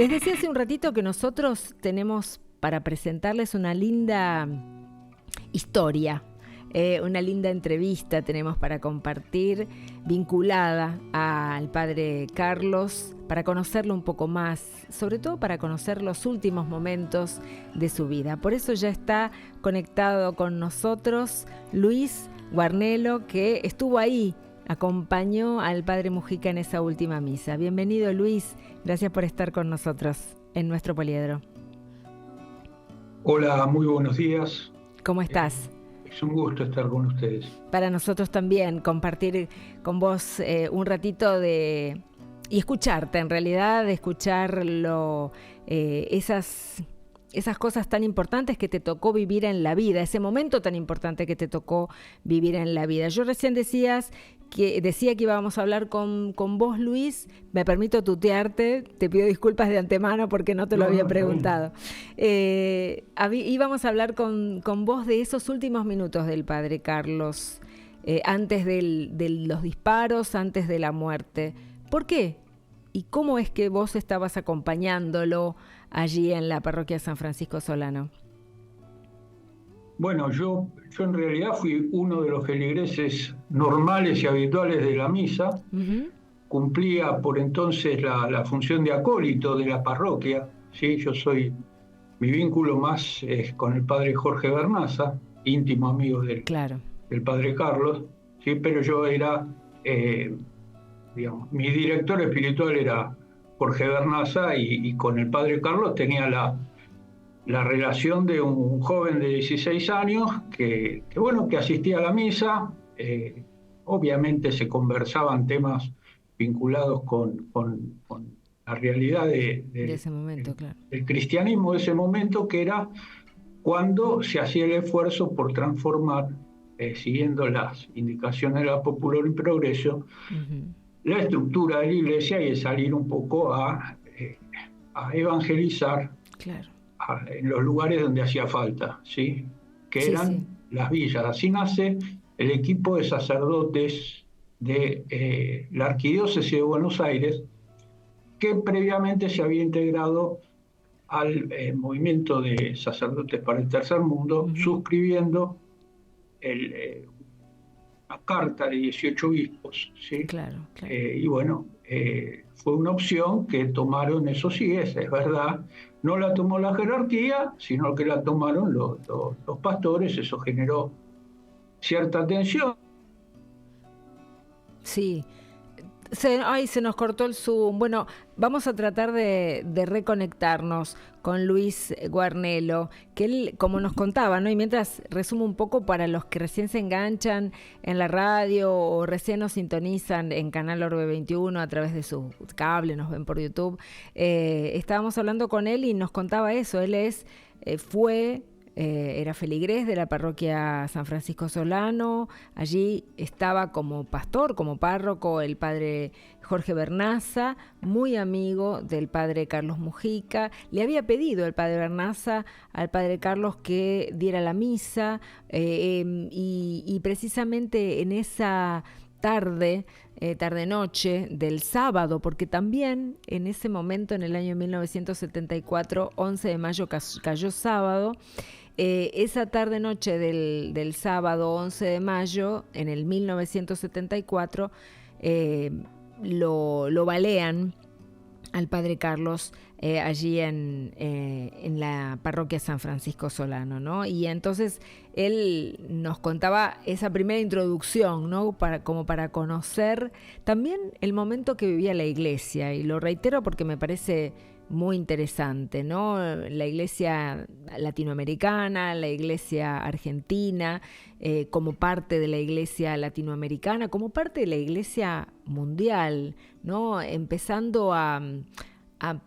Les decía hace un ratito que nosotros tenemos para presentarles una linda historia, una linda entrevista tenemos para compartir vinculada al padre Carlos, para conocerlo un poco más, sobre todo para conocer los últimos momentos de su vida. Por eso ya está conectado con nosotros Luis Guarnelo, que estuvo ahí, acompañó al padre Mujica en esa última misa. Bienvenido, Luis, gracias por estar con nosotros en nuestro poliedro. Hola, muy buenos días. ¿Cómo estás? Es un gusto estar con ustedes. Para nosotros también compartir con vos un ratito y escucharte, en realidad, escuchar esas cosas tan importantes que te tocó vivir en la vida, ese momento tan importante que te tocó vivir en la vida. Yo recién decía que íbamos a hablar con vos, Luis. Me permito tutearte, te pido disculpas de antemano porque no te lo había preguntado. Íbamos a hablar con vos de esos últimos minutos del padre Carlos, antes de los disparos, antes de la muerte. ¿Por qué? ¿Y cómo es que vos estabas acompañándolo allí en la parroquia San Francisco Solano? Bueno, yo en realidad fui uno de los feligreses normales y habituales de la misa. Uh-huh. Cumplía por entonces la función de acólito de la parroquia. ¿Sí? Mi vínculo más es con el padre Jorge Bernaza, íntimo amigo del padre Carlos, ¿sí? Pero yo era, mi director espiritual era Jorge Bernaza y con el padre Carlos tenía la relación de un joven de 16 años que asistía a la misa. Obviamente se conversaban temas vinculados con la realidad de ese momento, claro. El cristianismo de ese momento, que era cuando se hacía el esfuerzo por transformar, siguiendo las indicaciones de la Popular y Progreso, uh-huh, la estructura de la iglesia y de salir un poco a evangelizar, claro, en los lugares donde hacía falta, ¿sí? Que eran las villas. Así nace el equipo de sacerdotes de la Arquidiócesis de Buenos Aires, que previamente se había integrado al movimiento de sacerdotes para el tercer mundo, uh-huh, suscribiendo una carta de 18 obispos, ¿sí? Claro. Fue una opción que tomaron, eso sí es verdad, no la tomó la jerarquía, sino que la tomaron los pastores. Eso generó cierta tensión. Sí. Se nos cortó el Zoom. Bueno, vamos a tratar de reconectarnos con Luis Guarnelo, que él, como nos contaba, ¿no? Y mientras resumo un poco para los que recién se enganchan en la radio o recién nos sintonizan en Canal Orbe 21 a través de su cable, nos ven por YouTube, estábamos hablando con él y nos contaba eso. Él era feligrés de la parroquia San Francisco Solano. Allí estaba como pastor, como párroco, el padre Jorge Bernaza, muy amigo del padre Carlos Mujica. Le había pedido el padre Bernaza al padre Carlos que diera la misa, y precisamente en esa tarde-noche del sábado, porque también en ese momento, en el año 1974, 11 de mayo cayó sábado. Esa tarde-noche del sábado 11 de mayo, en el 1974, lo balean al padre Carlos allí en la parroquia San Francisco Solano, ¿no? Y entonces él nos contaba esa primera introducción, ¿no? Como para conocer también el momento que vivía la iglesia, y lo reitero porque me parece muy interesante, ¿no? La iglesia latinoamericana, la iglesia argentina, como parte de la iglesia latinoamericana, como parte de la iglesia mundial, ¿no? Empezando a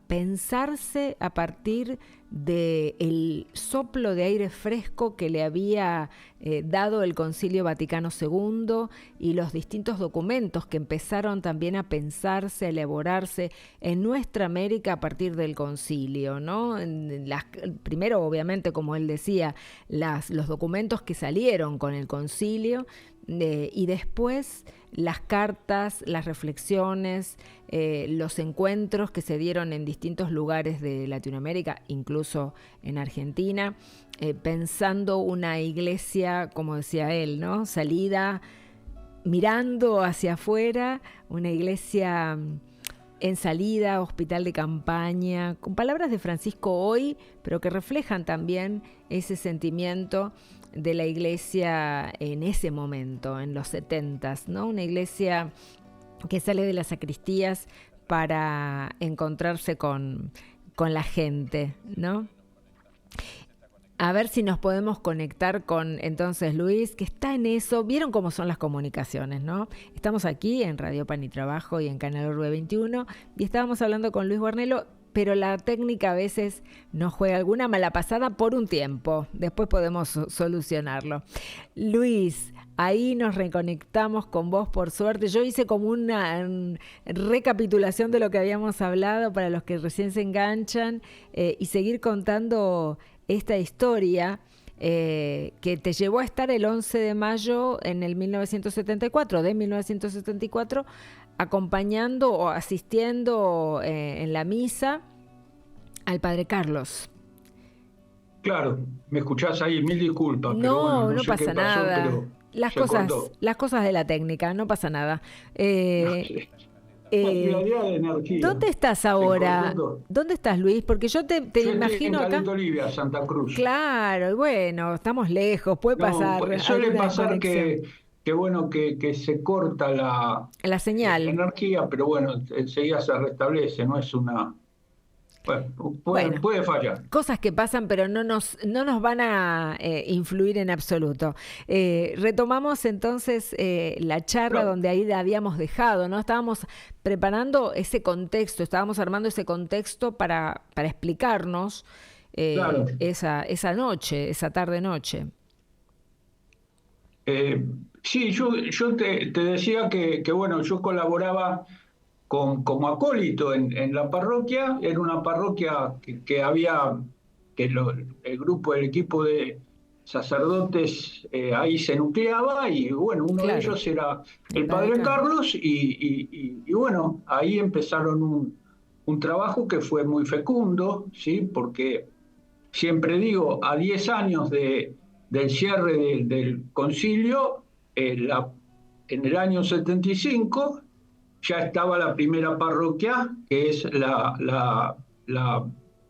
pensarse a partir del soplo de aire fresco que le había dado el Concilio Vaticano II y los distintos documentos que empezaron también a pensarse, a elaborarse en nuestra América a partir del concilio, ¿no? Primero, obviamente, como él decía, los documentos que salieron con el concilio, y después las cartas, las reflexiones, los encuentros que se dieron en distintos lugares de Latinoamérica, incluso en Argentina, pensando una iglesia, como decía él, ¿no? Salida, mirando hacia afuera, una iglesia en salida, hospital de campaña, con palabras de Francisco hoy, pero que reflejan también ese sentimiento de la iglesia en ese momento, en los 70s, ¿no? Una iglesia que sale de las sacristías para encontrarse con la gente, ¿no? A ver si nos podemos conectar con entonces Luis, que está en eso. ¿Vieron cómo son las comunicaciones, no? Estamos aquí en Radio Pan y Trabajo y en Canal Orbe 21 y estábamos hablando con Luis Guarnello, pero la técnica a veces nos juega alguna mala pasada por un tiempo. Después podemos solucionarlo. Luis, ahí nos reconectamos con vos, por suerte. Yo hice como una recapitulación de lo que habíamos hablado para los que recién se enganchan y seguir contando esta historia que te llevó a estar el 11 de mayo en el 1974, acompañando o asistiendo en la misa al Padre Carlos. Claro, me escuchás ahí, mil disculpas. No, pero bueno, no sé pasa qué pasó, nada. pero Las cosas de la técnica, no pasa nada. Cantidad de energía. ¿Dónde estás ahora? ¿Dónde estás, Luis? Porque yo te Yo imagino estoy en acá. Caleta Olivia, Santa Cruz. Claro, y bueno, estamos lejos, puede pasar. Suele alguna pasar desconexión. que se corta la La señal. energía, pero bueno, enseguida se restablece, no es una... Bueno, Bueno, puede fallar. cosas que pasan, pero no nos van a influir en absoluto. Retomamos entonces la charla Claro, donde ahí la habíamos dejado, ¿no? Estábamos preparando ese contexto, estábamos armando ese contexto para explicarnos claro. esa noche, esa tarde-noche. Sí, yo te decía que, bueno, yo colaboraba como acólito en la parroquia. Era una parroquia que había, el grupo, el equipo de sacerdotes ahí se nucleaba y bueno, uno de Claro, ellos era el el Padre padre Carlos. Carlos y bueno, ahí empezaron un trabajo que fue muy fecundo, ¿sí? Porque siempre digo, a 10 años del cierre del concilio, en el año 75 ya estaba la primera parroquia, que es la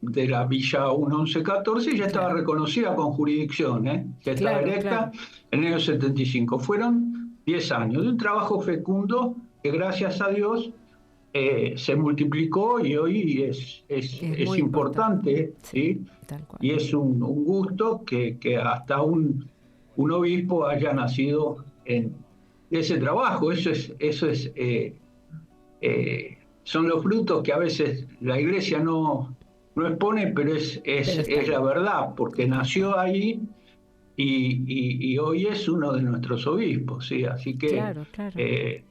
de la Villa 1114, ya estaba Claro, reconocida con jurisdicción, ya estaba claro, claro. electa en el año 75. Fueron 10 años de un trabajo fecundo que gracias a Dios se multiplicó y hoy Es es muy importante. importante, Sí, ¿sí? tal cual. Y es un gusto que hasta un obispo haya nacido en ese trabajo. Eso es son los frutos que a veces la iglesia no expone, pero Pero es están. la verdad, porque nació ahí y hoy es uno de nuestros obispos, ¿sí? Así que Claro, claro. eh,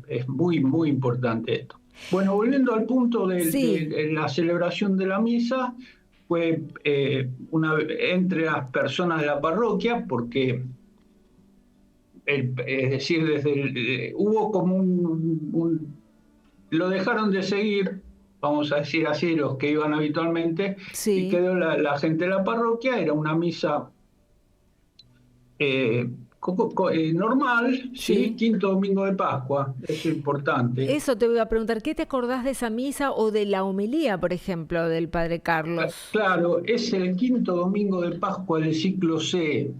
es muy, muy importante esto. Bueno, volviendo al punto Sí, de la celebración de la misa, fue entre las personas de la parroquia, porque es decir, hubo como lo dejaron de seguir, vamos a decir así, los que iban habitualmente, y sí. quedó la gente de la parroquia. Era una misa eh, normal, ¿sí? Sí. Quinto domingo de Pascua, eso es importante. Eso te voy a preguntar, ¿qué te acordás de esa misa o de la homilía, por ejemplo, del Padre Carlos? Claro, es el quinto domingo de Pascua del ciclo C.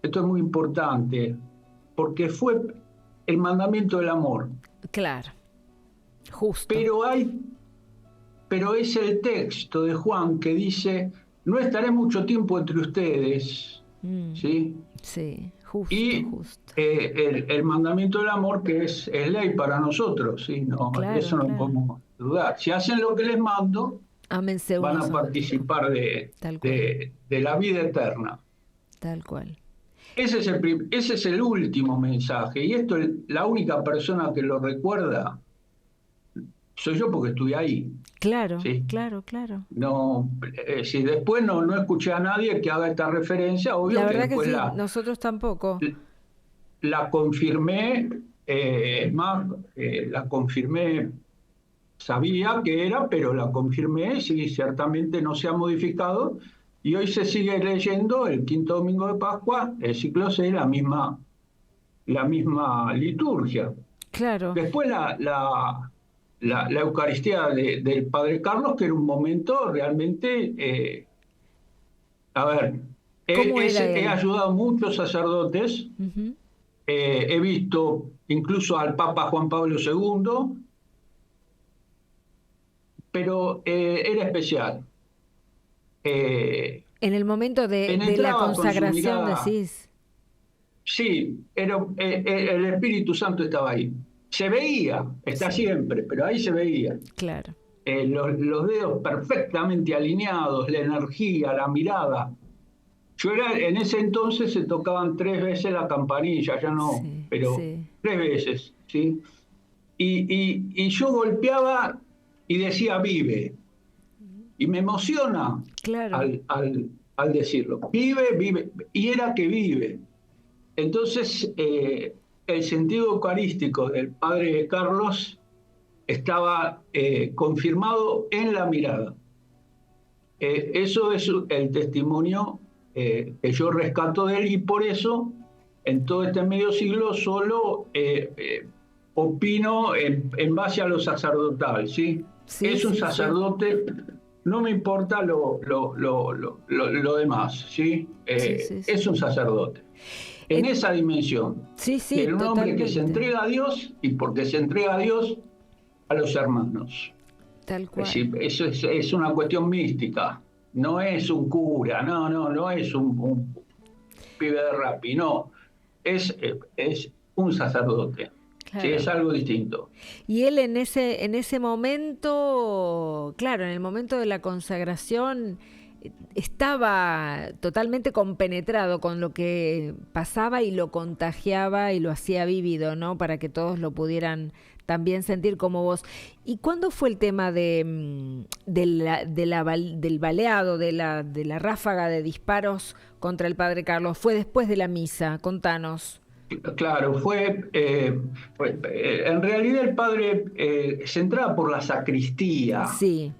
Esto es muy importante, porque fue el mandamiento del amor. Claro, justo. Pero pero es el texto de Juan que dice, no estaré mucho tiempo entre ustedes, Mm, ¿sí? sí, justo, Y justo. el mandamiento del amor, que es ley para nosotros, ¿sí? No, Claro, eso no claro. podemos dudar. Si hacen lo que les mando, Ámense van unos a a otros. participar Tal cual, de la vida eterna. tal cual. Ese es el último mensaje, y esto, la única persona que lo recuerda soy yo, porque estuve ahí, Claro, ¿sí? claro, claro. No, si después no escuché a nadie que haga esta referencia, La obvio que verdad que después sí, nosotros tampoco. la confirmé, más, la confirmé, sabía que era, pero la confirmé, sí, ciertamente no se ha modificado, y hoy se sigue leyendo el quinto domingo de Pascua, el ciclo C, la misma liturgia. Claro. Después la Eucaristía del Padre Carlos, que era un momento realmente, a ver, ¿Cómo era he él? ayudado a muchos sacerdotes, Ujú. he visto incluso al Papa Juan Pablo II, pero era especial. Eh, En el momento de la Penetraba con su consagración, mirada, decís. sí, el Espíritu Santo estaba ahí. Se veía, está Sí, siempre, pero ahí se veía. claro. Los dedos perfectamente alineados, la energía, la mirada. En ese entonces se tocaban 3 veces la campanilla, ya no, Sí, pero sí. 3 veces, ¿sí? Y yo golpeaba y decía vive, y me emociona Claro, al decirlo, vive, vive, y era que vive. Entonces, el sentido eucarístico del padre Carlos estaba confirmado en la mirada. Eso es el testimonio que yo rescato de él, y por eso en todo este medio siglo solo opino en base a lo sacerdotal, ¿sí? sí, Es un sí, sí. sacerdote, no me importa lo demás, ¿sí? Sí, sí, Es sí. un sacerdote. En En- esa dimensión, sí, sí, de un hombre que se totalmente. entrega a Dios, y porque se entrega a Dios, a los hermanos. Tal Es cual. decir, eso es una cuestión mística, no es un cura, no es un pibe de rapi, no, es un sacerdote, sí, es Claro. algo distinto. Y él en ese momento, claro, en el momento de la consagración, estaba totalmente compenetrado con lo que pasaba y lo contagiaba y lo hacía vívido, ¿no? Para que todos lo pudieran también sentir como vos. ¿Y cuándo fue el tema del baleado, de la ráfaga de disparos contra el padre Carlos? ¿Fue después de la misa? Contanos. Claro, en realidad el padre se entraba por la sacristía, Sí,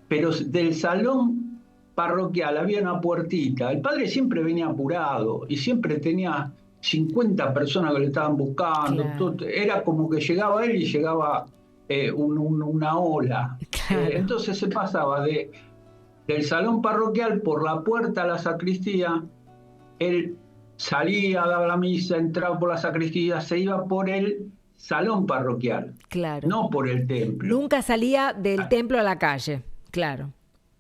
pero del salón parroquial había una puertita. El padre siempre venía apurado y siempre tenía 50 personas que le estaban buscando. claro, Era como que llegaba él y llegaba una ola. claro, Entonces se pasaba del salón parroquial por la puerta a la sacristía. Él salía, daba la misa, entraba por la sacristía, se iba por el salón parroquial, claro. no por el templo. Nunca salía del templo a la calle. Claro,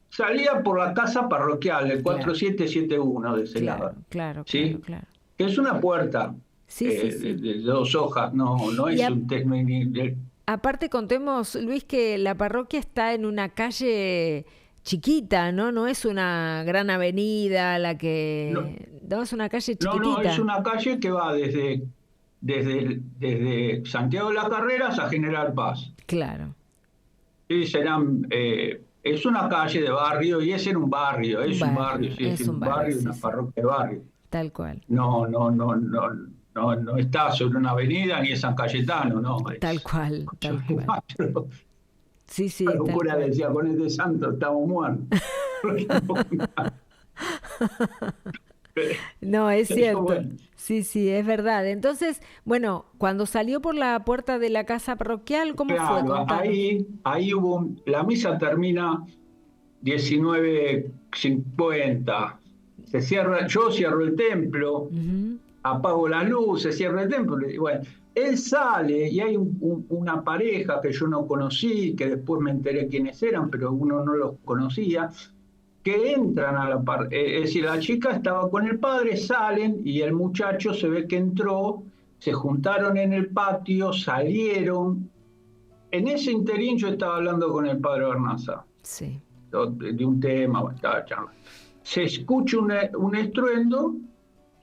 Salía por la casa parroquial, el claro, 4771 de ese claro, lado, claro, claro, ¿sí? claro. Que es una puerta Sí, sí, sí. de 2 hojas, no Y es un aparte contemos, Luis, que la parroquia está en una calle chiquita, ¿no? No es una gran avenida la no, que... No, es una calle no, es chiquitita. una calle que va desde Santiago de las Carreras a General Paz. Claro, Sí, es una calle de barrio, y es en un barrio, un es un barrio, barrio, sí, es es en un un barrio, barrio, sí, una sí, parroquia de barrio. tal cual, No está sobre una avenida ni es San Cayetano, no, tal es cual, tal sobre un cual. barrio. Sí, sí, El tal cura cual. decía, con este santo estamos muertos. No, es Pero cierto. bueno, Sí, sí, es verdad. Entonces, bueno, cuando salió por la puerta de la casa parroquial, ¿cómo fue? claro, Contanos. ahí la misa termina 19:50. Yo cierro el templo, Ujú. apago las luces, cierro el templo. Y bueno, él sale y hay una pareja que yo no conocí, que después me enteré quiénes eran, pero uno no los conocía, que entran a la par. Es decir, la chica estaba con el padre, salen y el muchacho se ve que entró, se juntaron en el patio, salieron. En ese interín yo estaba hablando con el padre Bernaza Sí, de un tema, estaba charlando. Se escucha un estruendo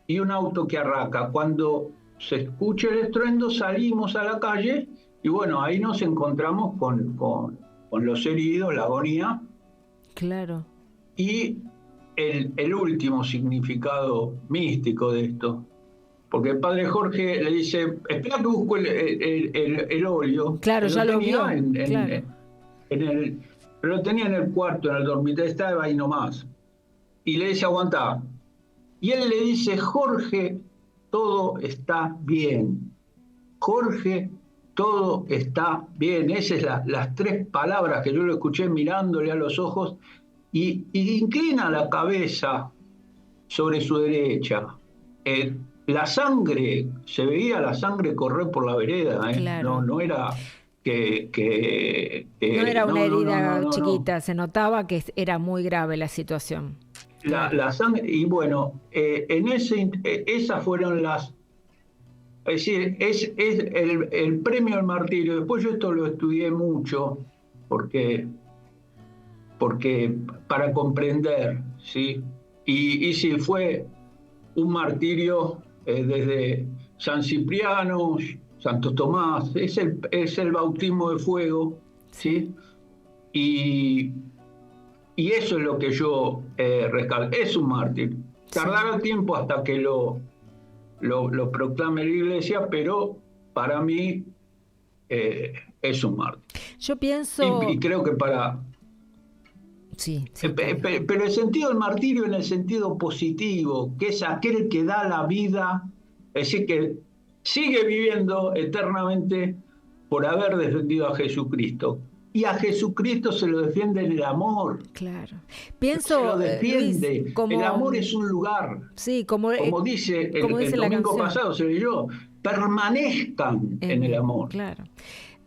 y un auto que arranca. Cuando se escucha el estruendo, salimos a la calle y bueno, ahí nos encontramos con los heridos, la agonía, claro. y el último significado místico de esto. porque el padre Jorge le dice, espera que busco el óleo. Claro, que ya lo vio. claro. Pero lo tenía en el cuarto, en el dormitorio, estaba ahí nomás. Y le dice, aguantá. Y él le dice, Jorge, todo está bien. Jorge, todo está bien. Esas son las 3 palabras que yo lo escuché mirándole a los ojos y inclina la cabeza sobre su derecha. La sangre, se veía la sangre correr por la vereda, Claro. no era No era una herida no. chiquita, se notaba que era muy grave la situación. Claro. La sangre, y bueno, esas fueron las. Es decir, es el premio al martirio. Después yo esto lo estudié mucho, porque para comprender, ¿sí? Y sí, fue un martirio desde San Cipriano, Santo Tomás, es el bautismo de fuego, ¿sí? Y eso es lo que yo rescato. Es un mártir. Tardará tiempo hasta que lo proclame la Iglesia, pero para mí es un mártir. Yo pienso... Y creo que para... Sí, pero el sentido del martirio en el sentido positivo, que es aquel que da la vida, es decir, que sigue viviendo eternamente por haber defendido a Jesucristo. Y a Jesucristo se lo defiende en el amor. Claro. Pienso, se lo defiende. Luis, como... El amor es un lugar. Sí, como dice como dice el la domingo canción. pasado, se leyó, permanezcan en el amor. Claro.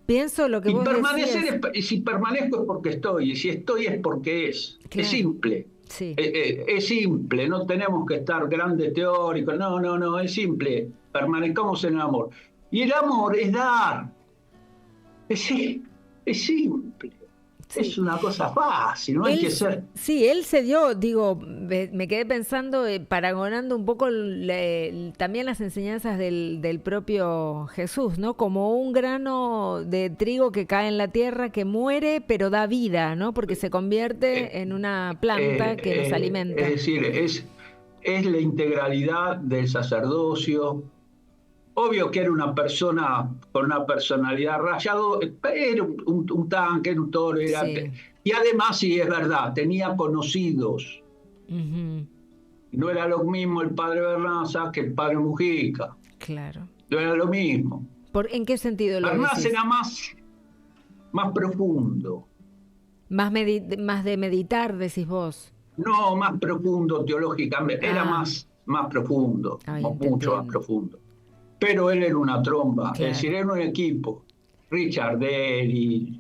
Pienso lo que y vos permanecer decías. si permanezco es porque estoy, y si estoy es porque es. Claro. Es simple. Sí. Es simple, no tenemos que estar grandes teóricos, no, es simple, permanezcamos en el amor. Y el amor es dar, es simple, sí. Es una cosa fácil, no hay que ser... Sí, él se dio, digo, me quedé pensando, paragonando un poco también las enseñanzas del propio Jesús, ¿no? Como un grano de trigo que cae en la tierra, que muere, pero da vida, ¿no? Porque se convierte en una planta que nos alimenta. Es decir, es la integralidad del sacerdocio. Obvio que era una persona con una personalidad rayado, era un tanque, era un toro, sí. Y además, sí, es verdad, tenía conocidos. Uh-huh. No era lo mismo el padre Bernaza que el padre Mujica. Claro. No era lo mismo. ¿En qué sentido lo decís? Bernaza era más profundo. Más de meditar, decís vos. No, más profundo teológicamente, era más profundo, mucho más profundo. Pero él era una tromba, claro. Es decir, era un equipo. Richardelli,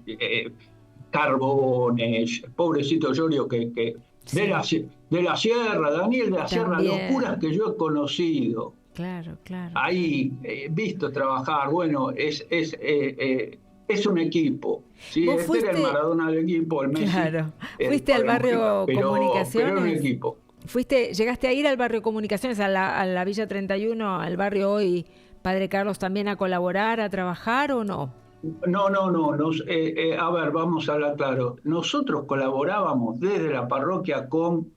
Carbones, pobrecito Llorio que sí. de la Sierra, Daniel de la Sierra, los curas que yo he conocido. Claro. Ahí visto trabajar, bueno, es un equipo. ¿Sí? Era el Maradona del equipo, el Messi. Claro. ¿Fuiste al barrio Comunicaciones? Pero era un equipo. ¿Llegaste a ir al barrio Comunicaciones, a la Villa 31, al barrio hoy Padre Carlos, también a colaborar, a trabajar o no? No. A ver, vamos a hablar claro. Nosotros colaborábamos desde la parroquia con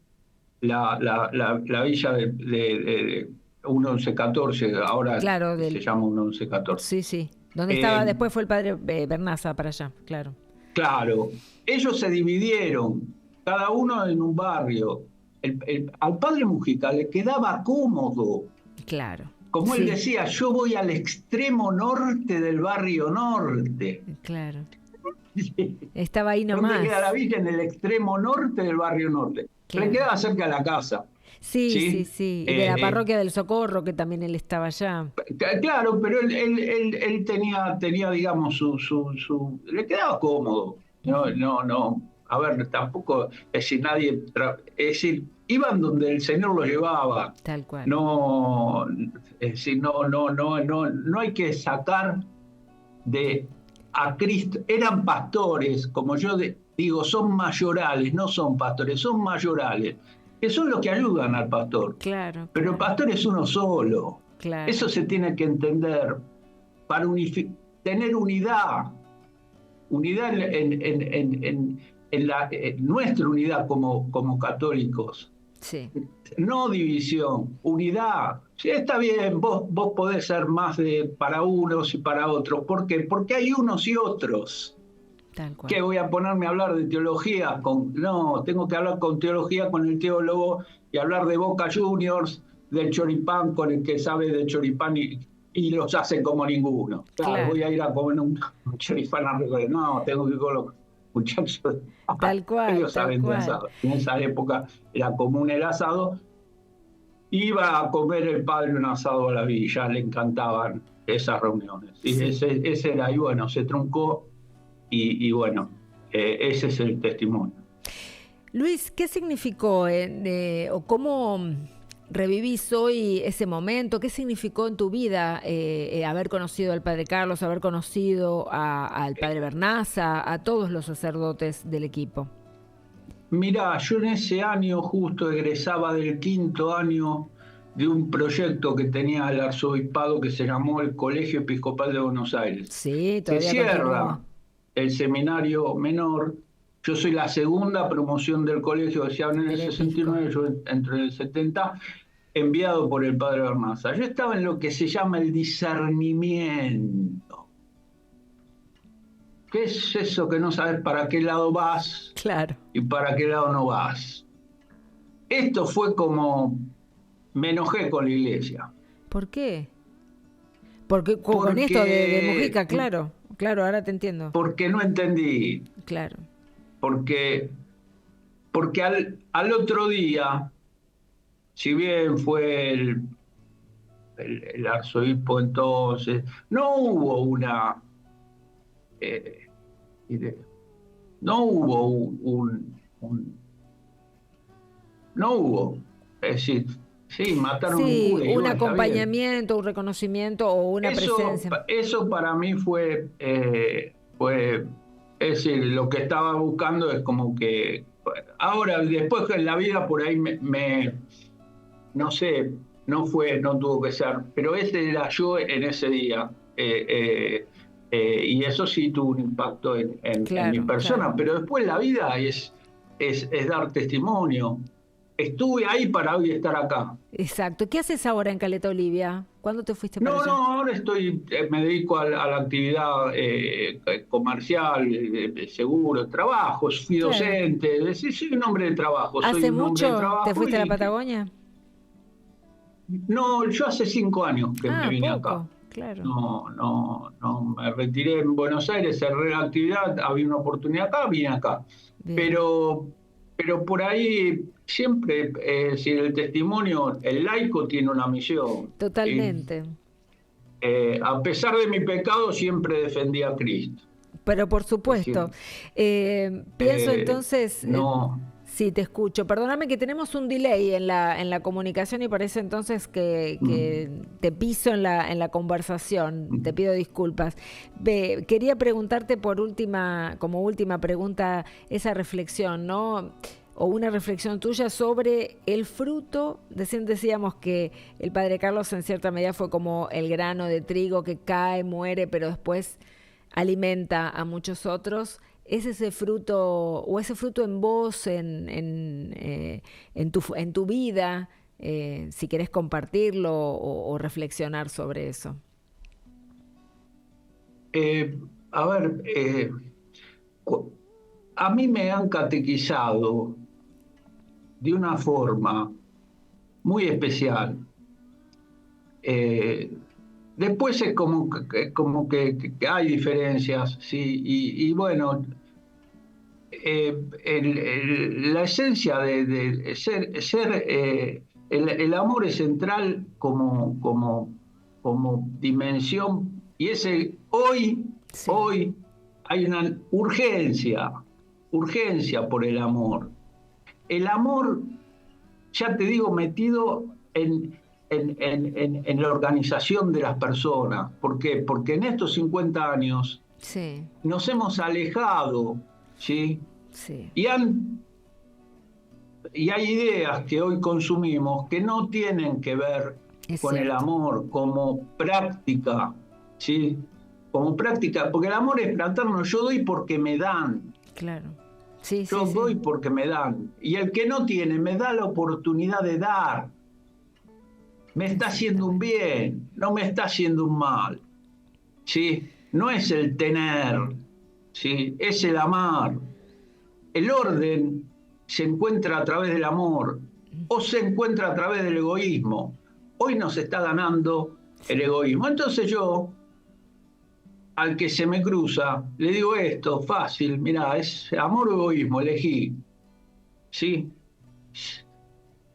la villa de 1114, ahora claro, se llama 1114. Sí. Donde estaba, después fue el padre Bernaza para allá, claro. Claro. Ellos se dividieron, cada uno en un barrio. Al padre Mujica le quedaba cómodo. Claro. Como él decía, yo voy al extremo norte del barrio norte. Claro. Estaba ahí nomás. ¿Dónde queda la villa? En el extremo norte del barrio norte. Claro. Le quedaba cerca de la casa. Sí. Y de la parroquia del Socorro, que también él estaba allá. Claro, pero él tenía digamos, le quedaba cómodo. No. A ver, tampoco, es decir, iban donde el Señor los llevaba. Tal cual. No, es decir, no hay que sacar a Cristo. Eran pastores, como yo digo, son mayorales, no son pastores, son mayorales, que son los que ayudan al pastor. Claro. Pero el pastor es uno solo. Claro. Eso se tiene que entender para tener unidad en nuestra unidad como católicos. Sí, no división, unidad. Sí, está bien, vos podés ser más para unos y para otros. ¿Por qué? Porque hay unos y otros. tal cual. ¿Qué voy a ponerme a hablar de teología? No, tengo que hablar con teología con el teólogo y hablar de Boca Juniors, del choripán con el que sabe de choripán y los hace como ninguno. Claro, voy Claro, a ir a comer un choripán a recorrer. No, tengo que ir con los muchachos. tal cual, Ellos tal saben de cual. asado. En esa época era común el asado. Iba a comer el padre un asado a la villa, le encantaban esas reuniones. Y Sí. ese era, y bueno, se truncó y bueno, ese es el testimonio. Luis, ¿qué significó o cómo revivís hoy ese momento? ¿Qué significó en tu vida haber conocido al padre Carlos, haber conocido al padre Bernaza, a todos los sacerdotes del equipo? Mirá, yo en ese año justo egresaba del 5.º año de un proyecto que tenía el arzobispado que se llamó el Colegio Episcopal de Buenos Aires. Sí, Se todavía continúa. cierra el seminario menor. Yo soy la segunda promoción del colegio, decían en el Del Episco. 69, yo entre el 70, enviado por el padre Bernaza. Yo estaba en lo que se llama el discernimiento. ¿Qué es eso que no sabes para qué lado vas Claro. y para qué lado no vas? Esto fue como, me enojé con la iglesia, ¿Por qué? Porque con esto de porque, Mujica, claro, claro, ahora te entiendo. porque no entendí, Claro. porque, porque al otro día, si bien fue el arzobispo entonces, no hubo una, eh, no hubo no hubo, es decir, sí, mataron un Sí, cura y un bueno, está bien. acompañamiento, un reconocimiento o una Eso, presencia. eso para mí fue, es decir, lo que estaba buscando es como que, ahora, después en la vida por ahí no sé, no tuvo que ser, pero ese era yo en ese día. Y eso sí tuvo un impacto en mi Claro, claro. persona, pero después la vida es dar testimonio. Estuve ahí para hoy estar acá. Exacto. ¿Qué haces ahora en Caleta Olivia? ¿Cuándo te fuiste para No, allá? ahora me dedico a la actividad comercial, de seguro, trabajos, fui Claro. docente, soy un hombre de trabajo, soy ¿Hace un hombre de mucho te trabajo fuiste a la y Patagonia? no, yo hace 5 años que me Ah, vine acá. poco, claro. No, me retiré en Buenos Aires, cerré la actividad, había una oportunidad acá, vine acá. Bien, Pero, pero por ahí siempre, si el testimonio, el laico tiene una misión, ¿sí? totalmente. A pesar de mi pecado, siempre defendí a Cristo. Pero por Es supuesto. decir, Pienso entonces, no. sí, te escucho. Perdóname que tenemos un delay en la comunicación y parece entonces mm, que te piso en la conversación. Te mm. pido disculpas. Quería preguntarte como última pregunta, esa reflexión, ¿no? O una reflexión tuya sobre el fruto. Decíamos que el padre Carlos en cierta medida fue como el grano de trigo que cae, muere, pero después alimenta a muchos otros. ¿Es ese fruto o ese fruto en vos, en tu vida? Si querés compartirlo o reflexionar sobre eso. Eh, a ver, cu- a mí me han catequizado de una forma muy especial. Eh, Después es como que hay diferencias, sí, y bueno, la esencia de el amor es central como dimensión, y Sí, hoy hay una urgencia por el amor. El amor, ya te digo, metido en la organización de las personas. ¿Por qué? Porque en estos 50 años sí, nos hemos alejado, ¿sí? sí, Y, y hay ideas que hoy consumimos que no tienen que ver es con el cierto, amor como práctica, ¿sí? Como práctica, porque el amor es fraterno, yo doy porque me dan. claro, Sí, Yo sí, doy sí. porque me dan. Y el que no tiene, me da la oportunidad de dar. Me está haciendo un Exactamente. bien, no me está haciendo un mal. ¿Sí? No es el tener, ¿sí? Es el amar. El orden se encuentra a través del amor o se encuentra a través del egoísmo. Hoy nos está ganando el Sí, egoísmo. Entonces yo, al que se me cruza, le digo esto, fácil, mira, es amor o egoísmo, elegí, ¿sí?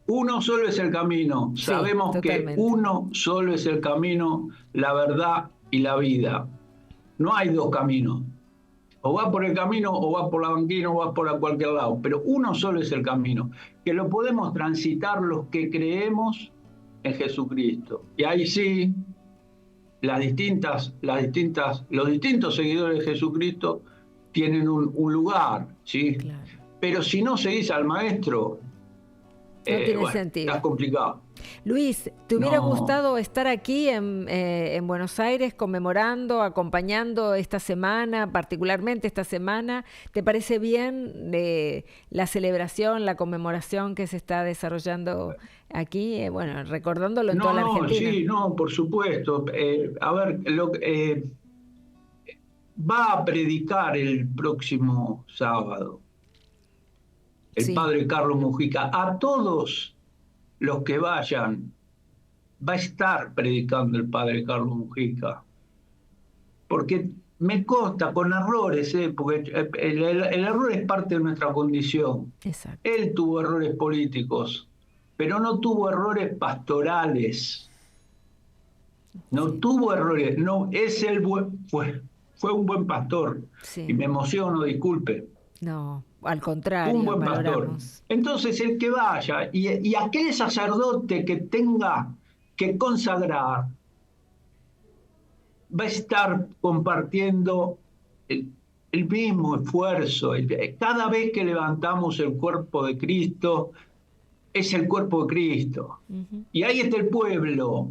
Uno solo es el camino. sí, Sabemos que totalmente. uno solo es el camino, la verdad y la vida. No hay dos caminos. O vas por el camino, o vas por la banquina, o vas por a cualquier lado. Pero uno solo es el camino, que lo podemos transitar los que creemos en Jesucristo. Y ahí sí, los distintos seguidores de Jesucristo tienen un lugar, ¿sí? Claro. Pero si no seguís al maestro, No tiene bueno, estás sentido. complicado. Luis, ¿te hubiera No, gustado estar aquí en Buenos Aires conmemorando, acompañando esta semana, particularmente esta semana? ¿Te parece bien la celebración, la conmemoración que se está desarrollando aquí? Bueno, recordándolo en toda la no, Argentina. sí, no, por supuesto. A ver, va a predicar el próximo sábado el Sí, padre Carlos Mujica. A todos los que vayan, va a estar predicando el padre Carlos Mujica. Porque me consta con errores, porque el error es parte de nuestra condición. exacto. Él tuvo errores políticos, pero no tuvo errores pastorales. No Sí, tuvo errores. No, fue un buen pastor. Y sí. me emociono, disculpe. No, al Fue un contrario, buen pastor. valoramos. Entonces, el que vaya y aquel sacerdote que tenga que consagrar va a estar compartiendo el, el mismo esfuerzo. Cada vez que levantamos el cuerpo de Cristo, es el cuerpo de Cristo. Ujú. Y ahí está el pueblo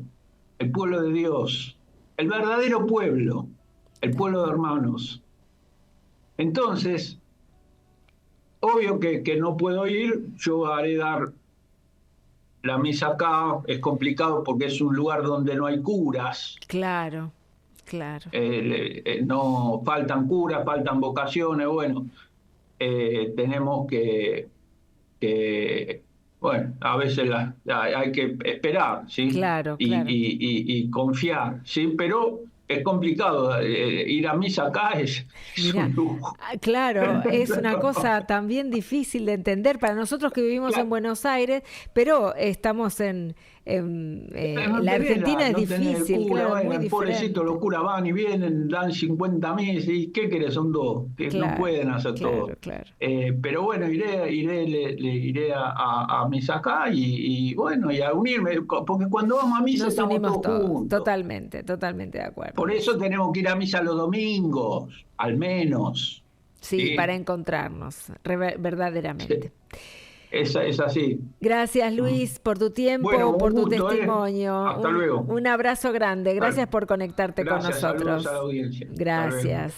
de Dios, el verdadero pueblo, el Tal pueblo de cual. hermanos. Entonces, obvio que no puedo ir, yo haré dar la misa acá, es complicado porque es un lugar donde no hay curas, Claro, claro. no faltan curas, faltan vocaciones, bueno, tenemos que, bueno, a veces hay que esperar, ¿sí? Claro, Y, claro. y confiar, ¿sí? Pero es complicado, ir a misa acá es un Mira, lujo. claro, es una cosa también difícil de entender para nosotros que vivimos en Claro, Buenos Aires, pero estamos la Argentina es no tenés el difícil, cura, claro, bueno, muy el pobrecito, los diferente. curas van y vienen, dan 50 meses, ¿y qué querés? Son dos, que no Claro, pueden hacer claro, todo. claro. Pero bueno, le iré a misa acá y bueno, y a unirme, porque cuando vamos a misa Nos estamos unimos todos todos, juntos. totalmente, totalmente de acuerdo, Por Luis. eso tenemos que ir a misa los domingos, al menos. Sí, para ¿Sí? encontrarnos, verdaderamente. Es así. Gracias, Luis, por tu Bueno, tiempo, un por tu gusto, ¿eh? testimonio. Hasta luego. Un abrazo grande. Gracias Bueno, por conectarte con gracias, saludos a la nosotros. audiencia. Hasta luego. Gracias.